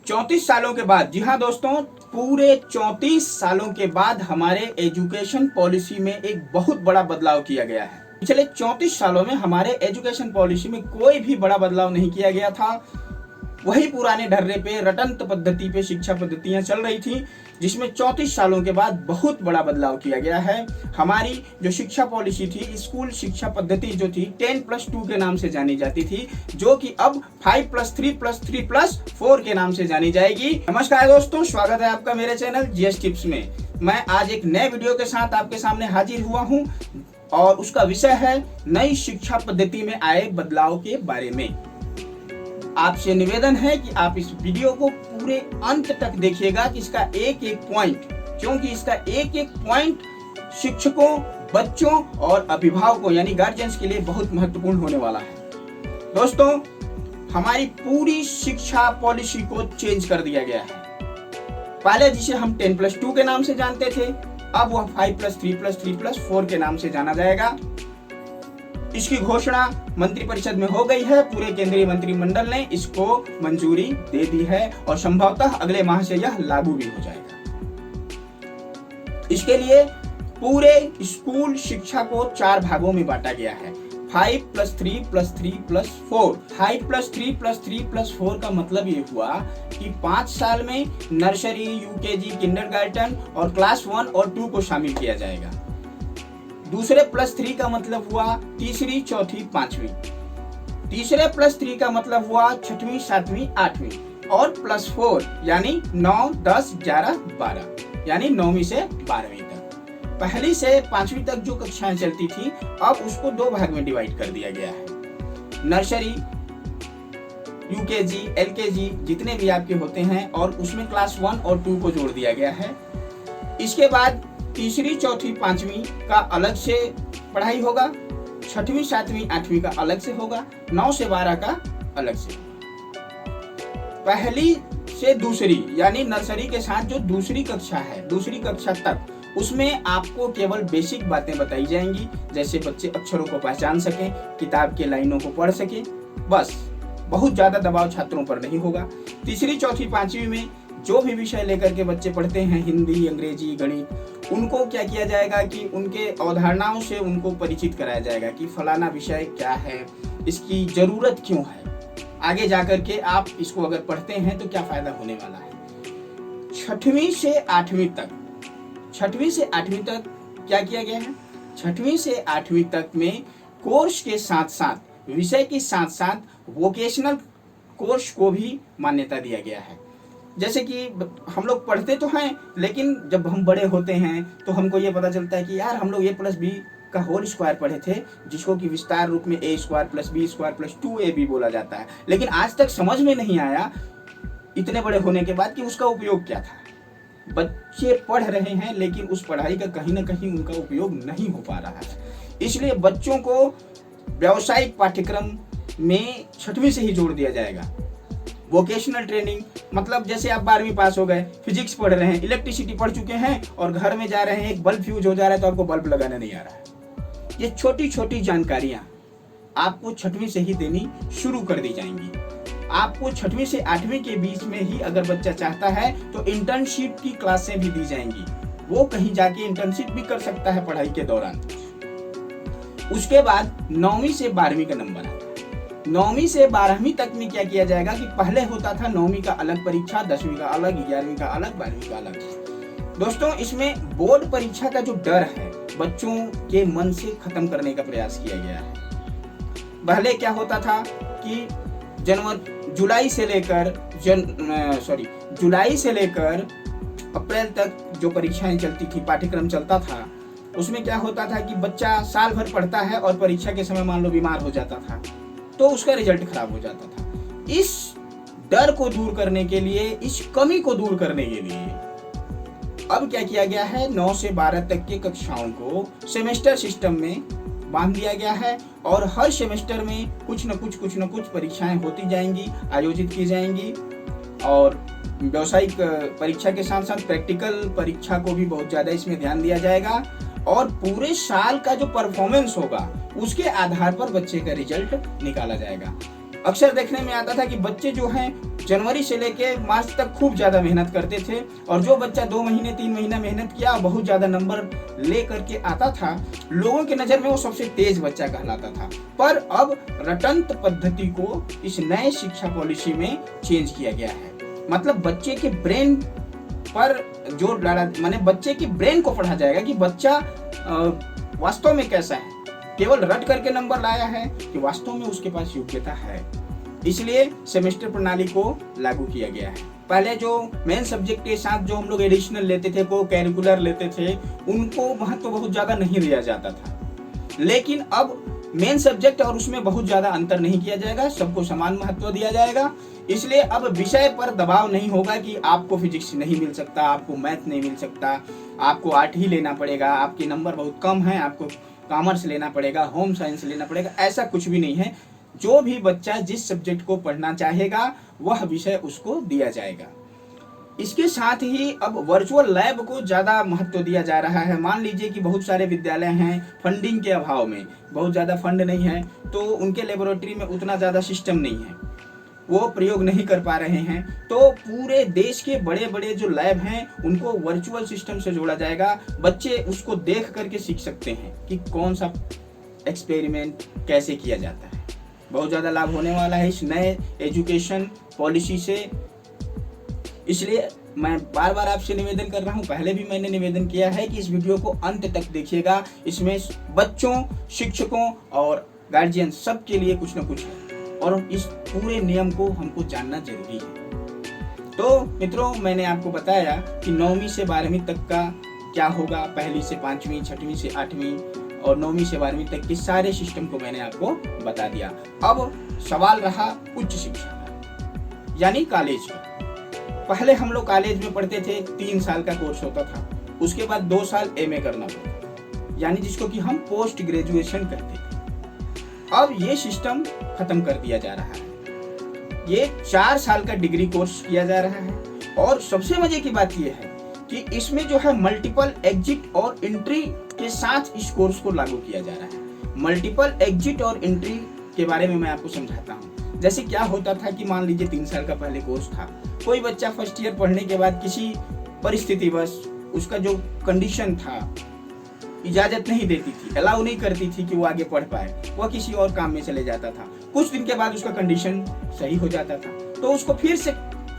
34 सालों के बाद, जी हाँ दोस्तों, पूरे 34 सालों के बाद हमारे एजुकेशन पॉलिसी में एक बहुत बड़ा बदलाव किया गया है। पिछले 34 सालों में हमारे एजुकेशन पॉलिसी में कोई भी बड़ा बदलाव नहीं किया गया था। वही पुराने ढर्रे पे, रटंत पद्धति पे शिक्षा पद्धतियां चल रही थी, जिसमें 34 सालों के बाद बहुत बड़ा बदलाव किया गया है। हमारी जो शिक्षा पॉलिसी थी, स्कूल शिक्षा पद्धति जो थी 10+2 के नाम से जानी जाती थी, जो कि अब 5+3+3+4 के नाम से जानी जाएगी। नमस्कार दोस्तों, स्वागत है आपका मेरे चैनल जीएस टिप्स में। मैं आज एक नए वीडियो के साथ आपके सामने हाजिर हुआ हूँ और उसका विषय है नई शिक्षा पद्धति में आए बदलाव के बारे में। आपसे निवेदन है कि आप इस वीडियो को पूरे अंत तक देखिएगा कि इसका एक एक पॉइंट, क्योंकि इसका एक एक पॉइंट शिक्षकों, बच्चों और अभिभावकों यानी गार्जियंस के लिए बहुत महत्वपूर्ण होने वाला है। दोस्तों, हमारी पूरी शिक्षा पॉलिसी को चेंज कर दिया गया है। पहले जिसे हम 10+2 के नाम से जानते थे, अब वह 5+3+3+4 के नाम से जाना जाएगा। इसकी घोषणा मंत्रिपरिषद में हो गई है। पूरे केंद्रीय मंत्रिमंडल ने इसको मंजूरी दे दी है और संभवतः अगले माह से यह लागू भी हो जाएगा। इसके लिए पूरे स्कूल शिक्षा को 4 भागों में बांटा गया है। 5+3+3+4। 5+3+3+4 का मतलब ये हुआ कि 5 साल में नर्सरी, यूकेजी, किंडरगार्टन और क्लास 1 और 2 को शामिल किया जाएगा। दूसरे +3 का मतलब हुआ तीसरी, चौथी, पांचवी। तीसरे +3 का मतलब हुआ छठवीं, सातवीं, आठवीं। और +4 यानी 9, 10, 11, 12 यानी 9वीं से 12वीं तक। पहली से 5वीं तक जो कक्षाएं चलती थी, अब उसको 2 भाग में डिवाइड कर दिया गया है। नर्सरी, यूकेजी, एलकेजी जितने भी आपके होते हैं, और उसमें क्लास 1 और 2 को जोड़ दिया गया है। इसके बाद तीसरी, चौथी, पांचवी का अलग से पढ़ाई होगा, छठवीं, सातवीं, आठवीं का अलग से होगा, 9 से 12 का अलग से। पहली से दूसरी यानी नर्सरी के साथ जो दूसरी कक्षा है, दूसरी कक्षा तक, उसमें आपको केवल बेसिक बातें बताई जाएंगी, जैसे बच्चे अक्षरों को पहचान सकें, किताब के लाइनों को पढ़ सकें, बस। बहुत ज्यादा दबाव छात्रों पर नहीं होगा। तीसरी, चौथी, पांचवी में जो भी विषय लेकर के बच्चे पढ़ते हैं, हिंदी, अंग्रेजी, गणित, उनको क्या किया जाएगा कि उनके अवधारणाओं से उनको परिचित कराया जाएगा कि फलाना विषय क्या है, इसकी जरूरत क्यों है, आगे जाकर के आप इसको अगर पढ़ते हैं तो क्या फायदा होने वाला है। छठवीं से 8वीं तक, छठवीं से 8वीं तक क्या किया गया है? छठवीं से 8वीं तक में कोर्स के साथ साथ, विषय के साथ साथ वोकेशनल कोर्स को भी मान्यता दिया गया है। जैसे कि हम लोग पढ़ते तो हैं, लेकिन जब हम बड़े होते हैं तो हमको ये पता चलता है कि यार हम लोग a+b का होल स्क्वायर पढ़े थे, जिसको कि विस्तार रूप में a² + b² + 2ab बोला जाता है। लेकिन आज तक समझ में नहीं आया इतने बड़े होने के बाद कि उसका उपयोग क्या था। बच्चे पढ़ रहे हैं, लेकिन उस पढ़ाई का कहीं ना कहीं उनका उपयोग नहीं हो पा रहा है। इसलिए बच्चों को व्यावसायिक पाठ्यक्रम में छठवीं से ही जोड़ दिया जाएगा। वोकेशनल ट्रेनिंग मतलब जैसे आप 12वीं पास हो गए, फिजिक्स पढ़ रहे हैं, इलेक्ट्रिसिटी पढ़ चुके हैं और घर में जा रहे हैं, एक बल्ब फ्यूज हो जा रहा है तो आपको बल्ब लगाना नहीं आ रहा है। ये छोटी छोटी जानकारियां आपको छठवीं से ही देनी शुरू कर दी जाएंगी। आपको छठवीं से 8वीं के बीच में ही अगर बच्चा चाहता है तो इंटर्नशिप की क्लासें भी दी जाएंगी। वो कहीं जाके इंटर्नशिप भी कर सकता है पढ़ाई के दौरान। उसके बाद 9वीं से 12वीं का नंबर आता है। 9वीं से 12वीं तक में क्या किया जाएगा कि पहले होता था 9वीं का अलग परीक्षा, 10वीं का अलग, 11वीं का अलग, 12वीं का अलग। दोस्तों, इसमें बोर्ड परीक्षा का जो डर है बच्चों के मन से खत्म करने का प्रयास किया गया है। पहले क्या होता था कि जुलाई से लेकर अप्रैल तक जो परीक्षाएं चलती थी, पाठ्यक्रम चलता था, उसमें क्या होता था कि बच्चा साल भर पढ़ता है और परीक्षा के समय मान लो बीमार हो जाता था तो उसका रिजल्ट खराब हो जाता था। इस डर को दूर करने के लिए, इस कमी को दूर करने के लिए अब क्या किया गया है, 9 से 12 तक की कक्षाओं को सेमेस्टर सिस्टम में बांध दिया गया है और हर सेमेस्टर में कुछ न कुछ परीक्षाएं होती जाएंगी, आयोजित की जाएंगी। और व्यावसायिक परीक्षा के साथ साथ प्रैक्टिकल परीक्षा को भी बहुत ज़्यादा इसमें ध्यान दिया जाएगा और पूरे साल का जो परफॉर्मेंस होगा उसके आधार पर बच्चे का रिजल्ट निकाला जाएगा। अक्सर देखने में आता था कि बच्चे जो हैं जनवरी से लेके मार्च तक खूब ज्यादा मेहनत करते थे, और जो बच्चा 2 महीने 3 महीना मेहनत किया बहुत ज्यादा नंबर ले करके आता था, लोगों की नजर में वो सबसे तेज बच्चा कहलाता था। पर अब रटंत पद्धति को इस नए शिक्षा पॉलिसी में चेंज किया गया है। मतलब बच्चे के ब्रेन पर जोर डाला, माने बच्चे के ब्रेन को पढ़ा जाएगा कि बच्चा वास्तव में कैसा है, केवल रट करके नंबर लाया है कि वास्तव में उसके पास योग्यता है। इसलिए सेमेस्टर प्रणाली को लागू किया गया है। पहले जो मेन सब्जेक्ट के साथ जो हम लोग एडिशनल लेते थे, को कैरिकुलर लेते थे, उनको महत्व बहुत ज्यादा नहीं दिया जाता था, लेकिन अब मेन सब्जेक्ट और उसमें बहुत ज्यादा अंतर नहीं किया जाएगा, सबको समान महत्व दिया जाएगा। इसलिए अब विषय पर दबाव नहीं होगा कि आपको फिजिक्स नहीं मिल सकता, आपको मैथ नहीं मिल सकता, आपको आर्ट ही लेना पड़ेगा, आपके नंबर बहुत कम है, आपको कॉमर्स लेना पड़ेगा, होम साइंस लेना पड़ेगा। ऐसा कुछ भी नहीं है। जो भी बच्चा जिस सब्जेक्ट को पढ़ना चाहेगा वह विषय उसको दिया जाएगा। इसके साथ ही अब वर्चुअल लैब को ज़्यादा महत्व दिया जा रहा है। मान लीजिए कि बहुत सारे विद्यालय हैं फंडिंग के अभाव में, बहुत ज़्यादा फंड नहीं है, तो उनके लेबोरेटरी में उतना ज़्यादा सिस्टम नहीं है, वो प्रयोग नहीं कर पा रहे हैं, तो पूरे देश के बड़े बड़े जो लैब हैं उनको वर्चुअल सिस्टम से जोड़ा जाएगा। बच्चे उसको देख करके सीख सकते हैं कि कौन सा एक्सपेरिमेंट कैसे किया जाता है। बहुत ज़्यादा लाभ होने वाला है इस नए एजुकेशन पॉलिसी से। इसलिए मैं बार बार आपसे निवेदन कर रहा हूँ, पहले भी मैंने निवेदन किया है कि इस वीडियो को अंत तक देखिएगा। इसमें बच्चों, शिक्षकों और गार्जियन सब के लिए कुछ न कुछ है, और इस पूरे नियम को हमको जानना जरूरी है। तो मित्रों, मैंने आपको बताया कि 9वीं से 12वीं तक का क्या होगा, 1ली से 5वीं, 6वीं से 8वीं और 9वीं से 12वीं तक के सारे सिस्टम को मैंने आपको बता दिया। अब सवाल रहा उच्च शिक्षा का, यानी कॉलेज का। पहले हम लोग कॉलेज में पढ़ते थे, 3 साल का कोर्स होता था, उसके बाद 2 साल एमए करना पड़ता, यानी जिसको कि हम पोस्ट ग्रेजुएशन कहते थे। अब ये सिस्टम खत्म कर दिया जा रहा है, ये 4 साल का डिग्री कोर्स किया जा रहा है। और सबसे मजे की बात यह है कि इसमें जो है मल्टीपल एग्जिट और एंट्री के साथ इस कोर्स को लागू किया जा रहा है। मल्टीपल एग्जिट और एंट्री के बारे में मैं आपको समझाता हूँ। जैसे क्या होता था कि मान लीजिए 3 साल का पहले कोर्स था, कोई बच्चा फर्स्ट ईयर पढ़ने के बाद किसी परिस्थितिवश उसका जो कंडीशन था इजाजत नहीं देती थी, अलाउ नहीं करती थी कि वो आगे पढ़ पाए, वह किसी और काम में चले जाता था। कुछ दिन के बाद उसका कंडीशन सही हो जाता था, तो उसको फिर से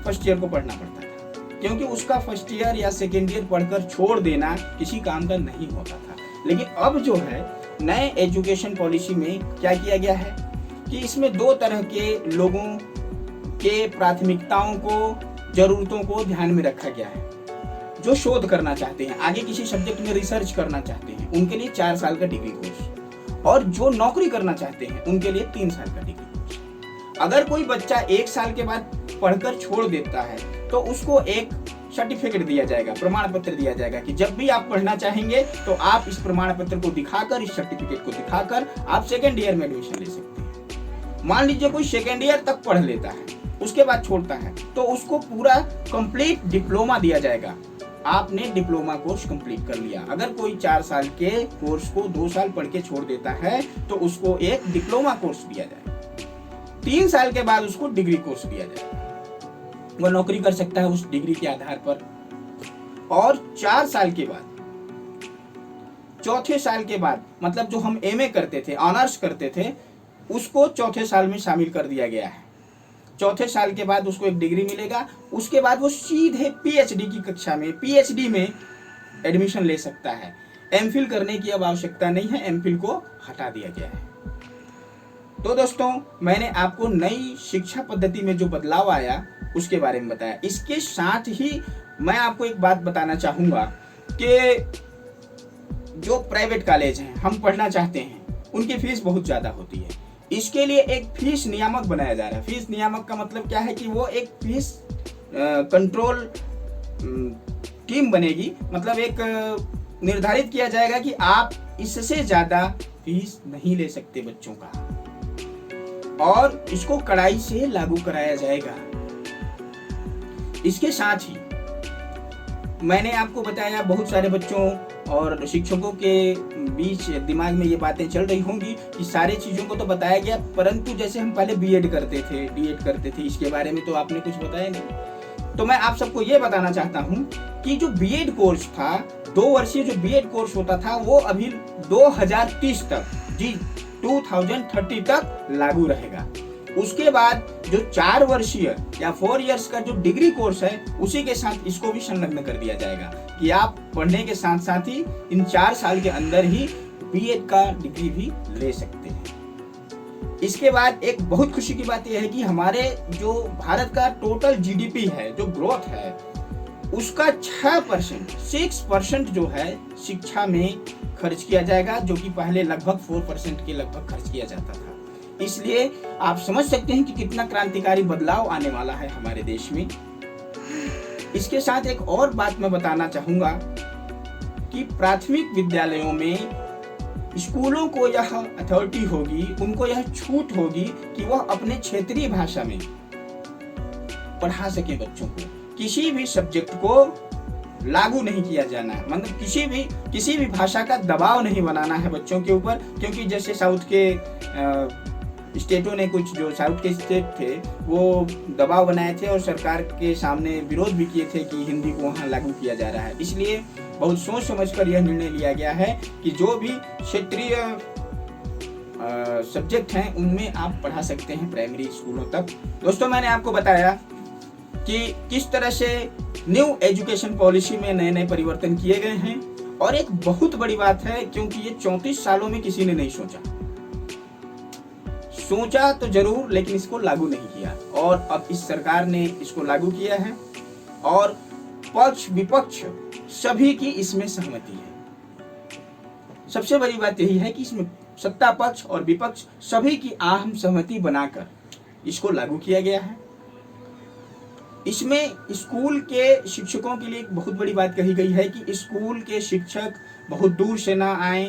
फर्स्ट ईयर को पढ़ना पड़ता था, क्योंकि उसका फर्स्ट ईयर या सेकेंड ईयर पढ़कर छोड़ देना किसी काम का नहीं होता था। लेकिन अब जो है नए एजुकेशन पॉलिसी में क्या किया गया है कि इसमें 2 तरह के लोगों के प्राथमिकताओं को, जरूरतों को ध्यान में रखा गया है। जो शोध करना चाहते हैं, आगे किसी सब्जेक्ट में रिसर्च करना चाहते हैं, उनके लिए 4 साल का डिग्री कोर्स, और जो नौकरी करना चाहते हैं उनके लिए 3 साल का डिग्री कोर्स। अगर कोई बच्चा 1 साल के बाद पढ़कर छोड़ देता है तो उसको एक सर्टिफिकेट दिया जाएगा, प्रमाण पत्र दिया जाएगा कि जब भी आप पढ़ना चाहेंगे तो आप इस प्रमाण पत्र को दिखाकर, इस सर्टिफिकेट को दिखाकर आप सेकेंड ईयर में एडमिशन ले सकते हैं। मान लीजिए कोई सेकेंड ईयर तक पढ़ लेता है, उसके बाद छोड़ता है, तो उसको पूरा कंप्लीट डिप्लोमा दिया जाएगा। आपने डिप्लोमा कोर्स कंप्लीट कर लिया। अगर कोई 4 साल के कोर्स को 2 साल पढ़ के छोड़ देता है तो उसको एक डिप्लोमा कोर्स दिया जाएगा। 3 साल के बाद उसको डिग्री कोर्स दिया जाएगा, वह नौकरी कर सकता है उस डिग्री के आधार पर। और 4 साल के बाद, चौथे साल के बाद, मतलब जो हम एमए करते थे, ऑनर्स करते थे, उसको चौथे साल में शामिल कर दिया गया है। चौथे साल के बाद उसको एक डिग्री मिलेगा, उसके बाद वो सीधे पीएचडी की कक्षा में, पीएचडी में एडमिशन ले सकता है। एमफिल करने की अब आवश्यकता नहीं है, एमफिल को हटा दिया गया है। तो दोस्तों, मैंने आपको नई शिक्षा पद्धति में जो बदलाव आया उसके बारे में बताया। इसके साथ ही मैं आपको एक बात बताना चाहूंगा कि जो प्राइवेट कॉलेज हैं, हम पढ़ना चाहते हैं, उनकी फीस बहुत ज्यादा होती है। इसके लिए एक फीस नियामक बनाया जा रहा है। फीस नियामक का मतलब क्या है कि वो एक फीस कंट्रोल टीम बनेगी, मतलब एक निर्धारित किया जाएगा कि आप इससे ज्यादा फीस नहीं ले सकते बच्चों का, और इसको कड़ाई से लागू कराया जाएगा। इसके साथ ही मैंने आपको बताया बहुत सारे बच्चों और शिक्षकों के बीच दिमाग में ये बातें चल रही होंगी कि सारे चीज़ों को तो बताया गया, परंतु जैसे हम पहले बीएड करते थे, डीएड करते थे, इसके बारे में तो आपने कुछ बताया नहीं। तो मैं आप सबको ये बताना चाहता हूँ कि जो बीएड कोर्स था, 2 वर्षीय जो बीएड कोर्स होता था, वो अभी 2030 तक, जी 2030 तक लागू रहेगा। उसके बाद जो 4 वर्षीय या 4 इयर्स का जो डिग्री कोर्स है, उसी के साथ इसको भी संलग्न कर दिया जाएगा कि आप पढ़ने के साथ साथ ही इन 4 साल के अंदर ही बीएड का डिग्री भी ले सकते हैं। इसके बाद एक बहुत खुशी की बात यह है कि हमारे जो भारत का टोटल जीडीपी है, जो ग्रोथ है, उसका 6% जो है शिक्षा में खर्च किया जाएगा, जो कि पहले लगभग 4% के लगभग खर्च किया जाता था। इसलिए आप समझ सकते हैं कि कितना क्रांतिकारी बदलाव आने वाला है हमारे देश में। इसके साथ एक और बात मैं बताना चाहूंगा कि प्राथमिक विद्यालयों में स्कूलों को यह अथॉरिटी होगी, उनको यह छूट होगी कि वह अपने क्षेत्रीय भाषा में पढ़ा सके बच्चों को। किसी भी सब्जेक्ट को लागू नहीं किया जाना है, मतलब किसी भी भाषा का दबाव नहीं बनाना है बच्चों के ऊपर, क्योंकि जैसे साउथ के स्टेटों ने, कुछ जो साउथ के स्टेट थे, वो दबाव बनाए थे और सरकार के सामने विरोध भी किए थे कि हिंदी को वहाँ लागू किया जा रहा है। इसलिए बहुत सोच समझकर यह निर्णय लिया गया है कि जो भी क्षेत्रीय सब्जेक्ट हैं उनमें आप पढ़ा सकते हैं प्राइमरी स्कूलों तक। दोस्तों, मैंने आपको बताया कि किस तरह से न्यू एजुकेशन पॉलिसी में नए नए परिवर्तन किए गए हैं, और एक बहुत बड़ी बात है क्योंकि ये 34 सालों में किसी ने नहीं सोचा तो जरूर, लेकिन इसको लागू नहीं किया, और अब इस सरकार ने इसको लागू किया है और पक्ष विपक्ष सभी की इसमें सहमति है। सबसे बड़ी बात यही है कि इसमें सत्ता पक्ष और विपक्ष सभी की अहम सहमति बनाकर इसको लागू किया गया है। इसमें स्कूल के शिक्षकों के लिए एक बहुत बड़ी बात कही गई है कि स्कूल के शिक्षक बहुत दूर से ना आए,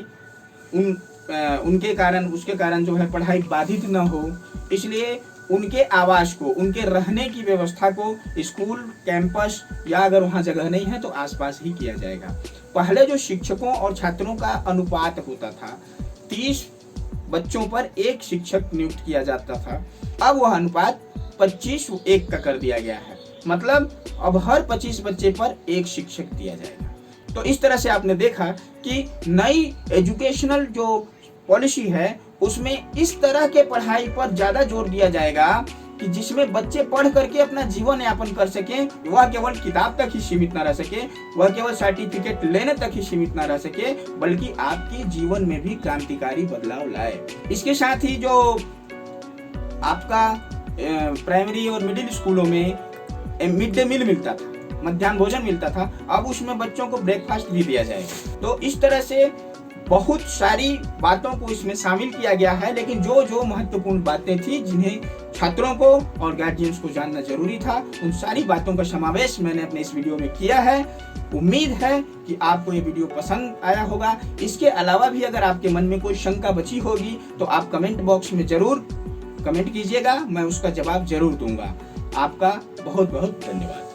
उसके कारण जो है पढ़ाई बाधित न हो, इसलिए उनके आवास को, उनके रहने की व्यवस्था को स्कूल कैंपस या अगर वहाँ जगह नहीं है तो आसपास ही किया जाएगा। पहले जो शिक्षकों और छात्रों का अनुपात होता था, 30 बच्चों पर 1 शिक्षक नियुक्त किया जाता था, अब वह अनुपात 25:1 का कर दिया गया है। मतलब अब हर 25 बच्चे पर 1 शिक्षक दिया जाएगा। तो इस तरह से आपने देखा कि नई एजुकेशनल जो पॉलिसी है उसमें इस तरह के पढ़ाई पर ज्यादा जोर दिया जाएगा कि जिसमें बच्चे पढ़ करके अपना जीवन यापन कर सकें। वह केवल किताब तक ही सीमित न रह सके, वह केवल सर्टिफिकेट लेने तक ही सीमित न रह सके, बल्कि आपके जीवन में भी क्रांतिकारी बदलाव लाए। इसके साथ ही जो आपका प्राइमरी और मिडिल स्कूलों में मिड डे मील मिलता था, मध्याह्न भोजन मिलता था, अब उसमें बच्चों को ब्रेकफास्ट भी दिया जाएगा। तो इस तरह से बहुत सारी बातों को इसमें शामिल किया गया है, लेकिन जो महत्वपूर्ण बातें थी जिन्हें छात्रों को और गार्जियंस को जानना जरूरी था, उन सारी बातों का समावेश मैंने अपने इस वीडियो में किया है। उम्मीद है कि आपको ये वीडियो पसंद आया होगा। इसके अलावा भी अगर आपके मन में कोई शंका बची होगी तो आप कमेंट बॉक्स में जरूर कमेंट कीजिएगा, मैं उसका जवाब जरूर दूंगा। आपका बहुत बहुत धन्यवाद।